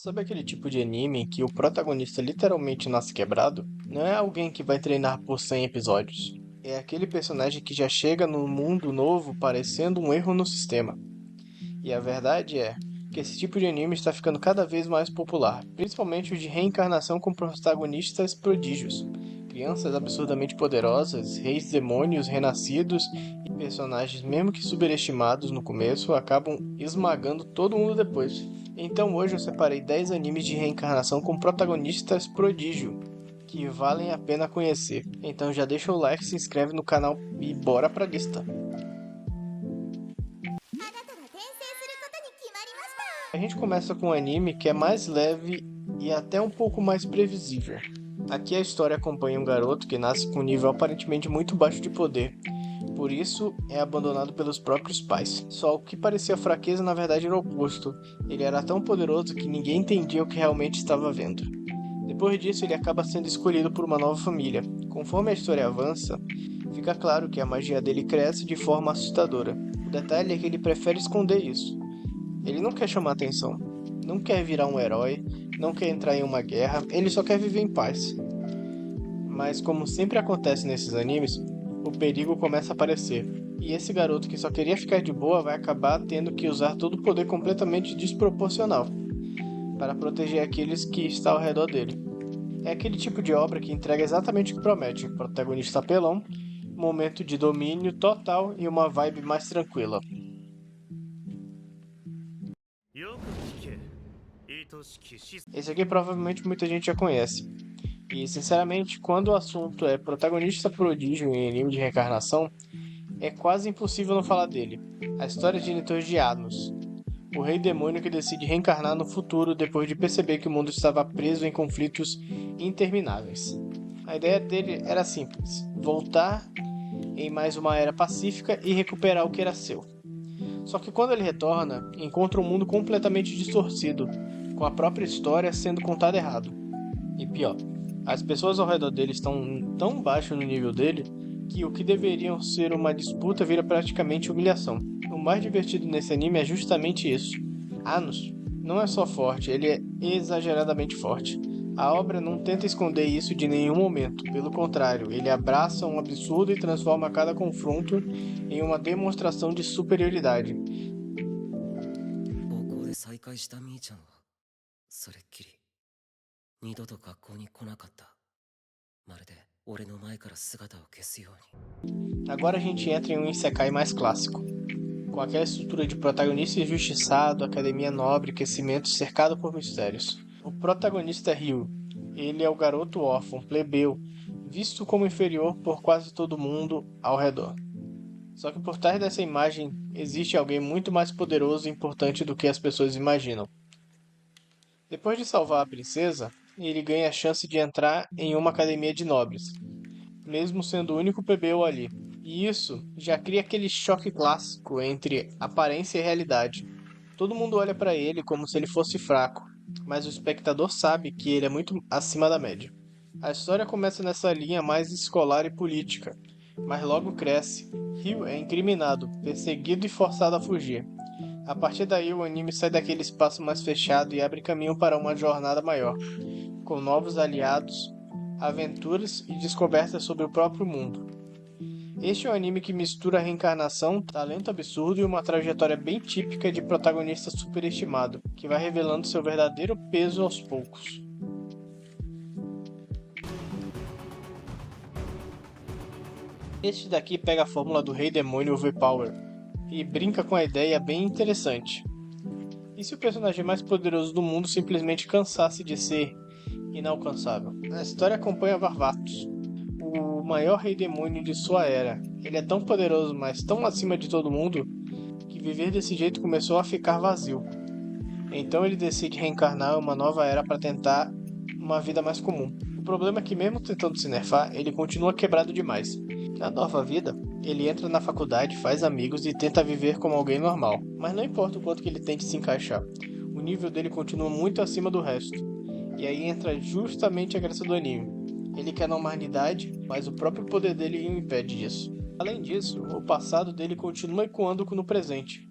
Sabe aquele tipo de anime em que o protagonista literalmente nasce quebrado? Não é alguém que vai treinar por 100 episódios. É aquele personagem que já chega no mundo novo parecendo um erro no sistema. E a verdade é que esse tipo de anime está ficando cada vez mais popular, principalmente o de reencarnação com protagonistas prodígios. Crianças absurdamente poderosas, reis demônios renascidos e personagens, mesmo que superestimados no começo, acabam esmagando todo mundo depois. Então hoje eu separei 10 animes de reencarnação com protagonistas prodígio, que valem a pena conhecer. Então já deixa o like, se inscreve no canal e bora pra lista. A gente começa com um anime que é mais leve e até um pouco mais previsível. Aqui a história acompanha um garoto que nasce com um nível aparentemente muito baixo de poder, por isso é abandonado pelos próprios pais. Só o que parecia fraqueza na verdade era o oposto. Ele era tão poderoso que ninguém entendia o que realmente estava vendo. Depois disso, ele acaba sendo escolhido por uma nova família. Conforme a história avança, fica claro que a magia dele cresce de forma assustadora. O detalhe é que ele prefere esconder isso. Ele não quer chamar atenção, não quer virar um herói, não quer entrar em uma guerra, ele só quer viver em paz. Mas como sempre acontece nesses animes, o perigo começa a aparecer. E esse garoto que só queria ficar de boa vai acabar tendo que usar todo o poder completamente desproporcional para proteger aqueles que estão ao redor dele. É aquele tipo de obra que entrega exatamente o que promete: protagonista apelão, momento de domínio total e uma vibe mais tranquila. Esse aqui provavelmente muita gente já conhece. E sinceramente, quando o assunto é protagonista prodígio em anime de reencarnação, é quase impossível não falar dele. A história de Nitor de Anos, o rei demônio que decide reencarnar no futuro depois de perceber que o mundo estava preso em conflitos intermináveis. A ideia dele era simples: voltar em mais uma era pacífica e recuperar o que era seu. Só que quando ele retorna, encontra um mundo completamente distorcido, com a própria história sendo contada errado. E pior, as pessoas ao redor dele estão tão baixo no nível dele que o que deveriam ser uma disputa vira praticamente humilhação. O mais divertido nesse anime é justamente isso. Anos não é só forte, ele é exageradamente forte. A obra não tenta esconder isso de nenhum momento, pelo contrário, ele abraça um absurdo e transforma cada confronto em uma demonstração de superioridade. 高校で再会したみーちゃんはそれっきり二度と学校に来なかった。まるで俺の前から姿を消すように。Agora a gente entra em um isekai mais clássico, com aquela estrutura de protagonista injustiçado, academia nobre, crescimento cercado por mistérios. O protagonista é Ryu. Ele é o garoto órfão, plebeu, visto como inferior por quase todo mundo ao redor. Só que por trás dessa imagem existe alguém muito mais poderoso e importante do que as pessoas imaginam. Depois de salvar a princesa, ele ganha a chance de entrar em uma academia de nobres, mesmo sendo o único plebeu ali. E isso já cria aquele choque clássico entre aparência e realidade. Todo mundo olha para ele como se ele fosse fraco, mas o espectador sabe que ele é muito acima da média. A história começa nessa linha mais escolar e política, mas logo cresce. Ryu é incriminado, perseguido e forçado a fugir. A partir daí, o anime sai daquele espaço mais fechado e abre caminho para uma jornada maior, com novos aliados, aventuras e descobertas sobre o próprio mundo. Este é um anime que mistura reencarnação, talento absurdo e uma trajetória bem típica de protagonista superestimado, que vai revelando seu verdadeiro peso aos poucos. Este daqui pega a fórmula do Rei Demônio Overpower e brinca com a ideia bem interessante. E se o personagem mais poderoso do mundo simplesmente cansasse de ser inalcançável? A história acompanha Varvatos, o maior rei demônio de sua era. Ele é tão poderoso, mas tão acima de todo mundo, que viver desse jeito começou a ficar vazio. Então ele decide reencarnar em uma nova era para tentar uma vida mais comum. O problema é que, mesmo tentando se nerfar, ele continua quebrado demais. Na nova vida, ele entra na faculdade, faz amigos e tenta viver como alguém normal. Mas não importa o quanto que ele tente se encaixar, o nível dele continua muito acima do resto. E aí entra justamente a graça do anime. Ele quer a normalidade, mas o próprio poder dele o impede disso. Além disso, o passado dele continua ecoando no presente.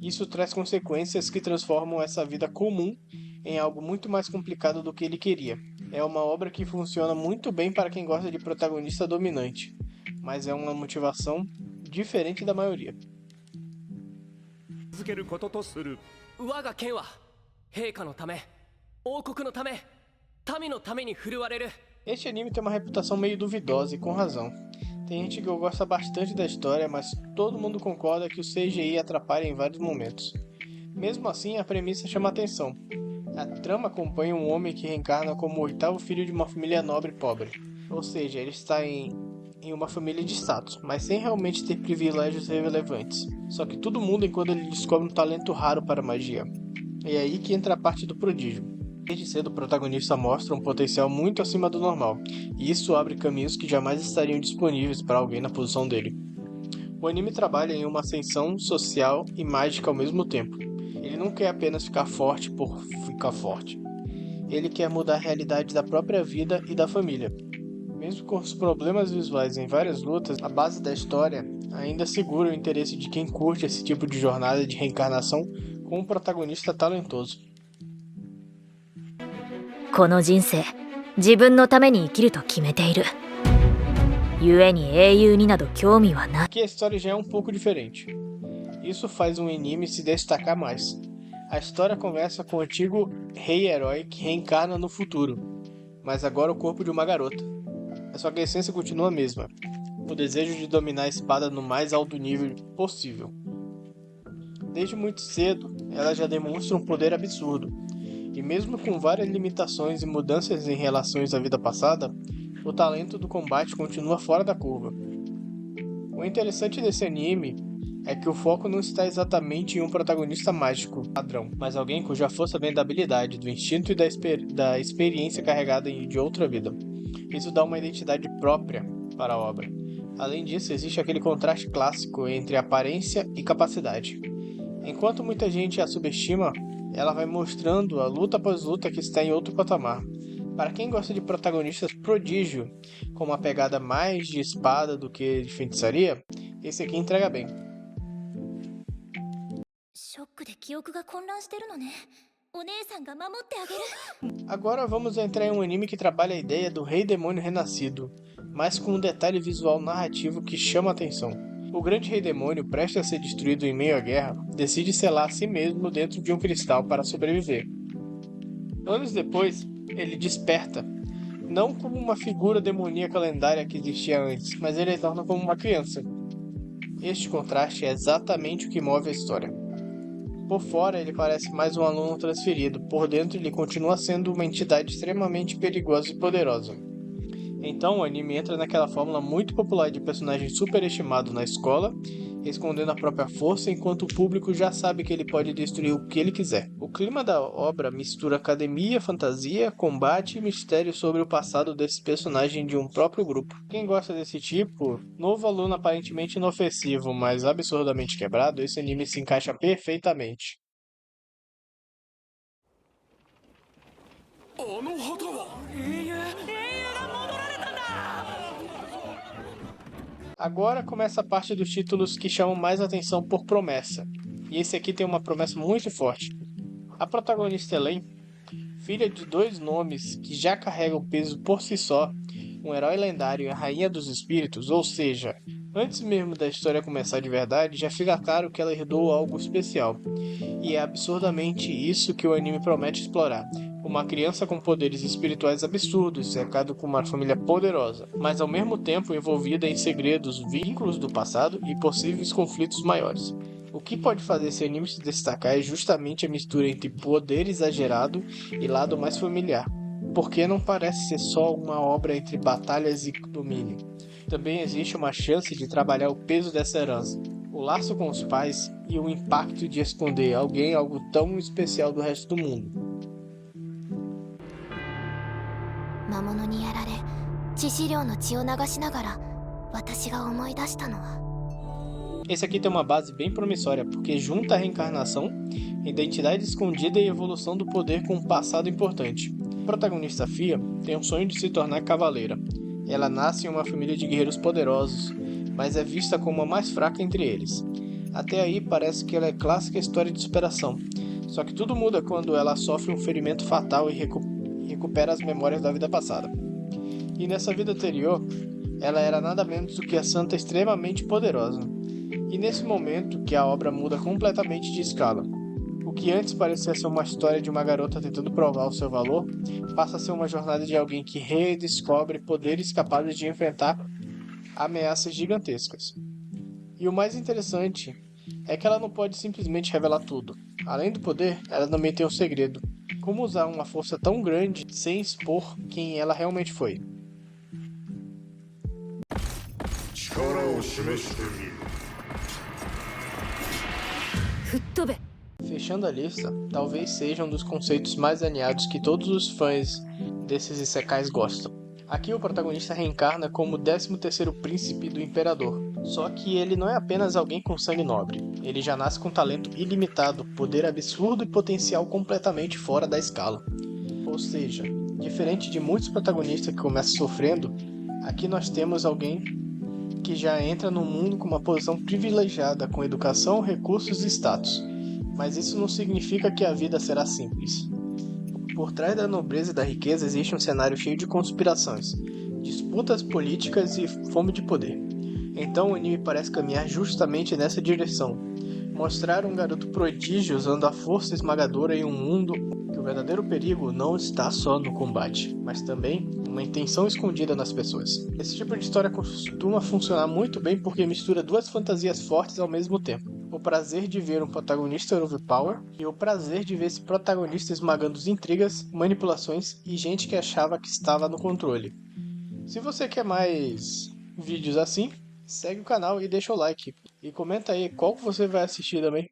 Isso traz consequências que transformam essa vida comum em algo muito mais complicado do que ele queria. É uma obra que funciona muito bem para quem gosta de protagonista dominante, mas é uma motivação diferente da maioria. 続けることとする。我が剣は陛下のため、王国のため、民のために振るわれる。 Este anime tem uma reputação meio duvidosa e com razão. Tem gente que gosta bastante da história, mas todo mundo concorda que o CGI atrapalha em vários momentos. Mesmo assim, a premissa chama atenção. A trama acompanha um homem que reencarna como o oitavo filho de uma família nobre e pobre. Ou seja, ele está em uma família de status, mas sem realmente ter privilégios relevantes. Só que tudo muda quando ele descobre um talento raro para a magia. É aí que entra a parte do prodígio. Desde cedo, o protagonista mostra um potencial muito acima do normal, e isso abre caminhos que jamais estariam disponíveis para alguém na posição dele. O anime trabalha em uma ascensão social e mágica ao mesmo tempo. Ele não quer apenas ficar forte por ficar forte. Ele quer mudar a realidade da própria vida e da família. Mesmo com os problemas visuais em várias lutas, a base da história ainda segura o interesse de quem curte esse tipo de jornada de reencarnação com um protagonista talentoso. この人生、自分のために生きると決めている。故に英雄になど興味はない。 Aqui a história já é um pouco diferente. Isso faz um anime se destacar mais. A história conversa com o antigo rei-herói que reencarna no futuro, mas agora o corpo de uma garota. Só que a essência continua a mesma. O desejo de dominar a espada no mais alto nível possível. Desde muito cedo, ela já demonstra um poder absurdo. E mesmo com várias limitações e mudanças em relação à vida passada, o talento do combate continua fora da curva. O interessante desse anime é que o foco não está exatamente em um protagonista mágico padrão, mas alguém cuja força vem da habilidade, do instinto e da experiência carregada de outra vida. Isso dá uma identidade própria para a obra. Além disso, existe aquele contraste clássico entre aparência e capacidade. Enquanto muita gente a subestima, ela vai mostrando a luta após luta que está em outro patamar. Para quem gosta de protagonistas prodígio, com uma pegada mais de espada do que de feitiçaria, esse aqui entrega bem. ショックで記憶が混乱してるのね。お姉さんが守ってあげる。 Agora vamos entrar em um anime que trabalha a ideia do Rei Demônio Renascido, mas com um detalhe visual narrativo que chama a atenção. O grande Rei Demônio, prestes a ser destruído em meio à guerra, decide selar a si mesmo dentro de um cristal para sobreviver. Anos depois, ele desperta, não como uma figura demoníaca lendária que existia antes, mas ele retorna como uma criança. Este contraste é exatamente o que move a história. Por fora, ele parece mais um aluno transferido, por dentro ele continua sendo uma entidade extremamente perigosa e poderosa. Então o anime entra naquela fórmula muito popular de personagem superestimado na escola, escondendo a própria força enquanto o público já sabe que ele pode destruir o que ele quiser. O clima da obra mistura academia, fantasia, combate e mistério sobre o passado desses personagens de um próprio grupo. Quem gosta desse tipo, novo aluno aparentemente inofensivo, mas absurdamente quebrado, esse anime se encaixa perfeitamente. あの旗は英雄が戻られたんだ。 Agora começa a parte dos títulos que chamam mais atenção por promessa. E esse aqui tem uma promessa muito forte. A protagonista Elaine, filha de dois nomes que já carregam peso por si só, um herói lendário e a rainha dos espíritos, ou seja, antes mesmo da história começar de verdade, já fica claro que ela herdou algo especial. E é absurdamente isso que o anime promete explorar. Uma criança com poderes espirituais absurdos, cercado por uma família poderosa, mas ao mesmo tempo envolvida em segredos, vínculos do passado e possíveis conflitos maiores. O que pode fazer esse anime se destacar é justamente a mistura entre poder exagerado e lado mais familiar, porque não parece ser só uma obra entre batalhas e domínio. Também existe uma chance de trabalhar o peso dessa herança, o laço com os pais e o impacto de esconder alguém algo tão especial do resto do mundo. 魔物にやられ、致死量の血を流しながら、私が思い出したのは。 Esse aqui tem uma base bem promissória, porque junta a reencarnação, identidade escondida e evolução do poder com um passado importante. A protagonista Fia tem um sonho de se tornar cavaleira. Ela nasce em uma família de guerreiros poderosos, mas é vista como a mais fraca entre eles. Até aí parece que ela é clássica história de superação, Só que tudo muda quando ela sofre um ferimento fatal e recupera as memórias da vida passada. E nessa vida anterior, ela era nada menos do que a santa extremamente poderosa. E nesse momento que a obra muda completamente de escala. O que antes parecia ser uma história de uma garota tentando provar o seu valor, passa a ser uma jornada de alguém que redescobre poderes capazes de enfrentar ameaças gigantescas. E o mais interessante é que ela não pode simplesmente revelar tudo. Além do poder, ela também tem um segredo. Como usar uma força tão grande sem expor quem ela realmente foi. 力を示してみる。 吹っ飛べ。 Fechando a lista, talvez seja um dos conceitos mais alinhados que todos os fãs desses isekais gostam. Aqui o protagonista reencarna como o 13º príncipe do imperador. Só que ele não é apenas alguém com sangue nobre. Ele já nasce com talento ilimitado, poder absurdo e potencial completamente fora da escala. Ou seja, diferente de muitos protagonistas que começam sofrendo, aqui nós temos alguém que já entra no mundo com uma posição privilegiada, com educação, recursos e status. Mas isso não significa que a vida será simples. Por trás da nobreza e da riqueza existe um cenário cheio de conspirações, disputas políticas e fome de poder. Então o anime parece caminhar justamente nessa direção. Mostrar um garoto prodígio usando a força esmagadora em um mundo que o verdadeiro perigo não está só no combate, mas também uma intenção escondida nas pessoas. Esse tipo de história costuma funcionar muito bem porque mistura duas fantasias fortes ao mesmo tempo. O prazer de ver um protagonista overpower e o prazer de ver esse protagonista esmagando as intrigas, manipulações e gente que achava que estava no controle. Se você quer mais vídeos assim, segue o canal e deixa o like. E comenta aí qual você vai assistir também.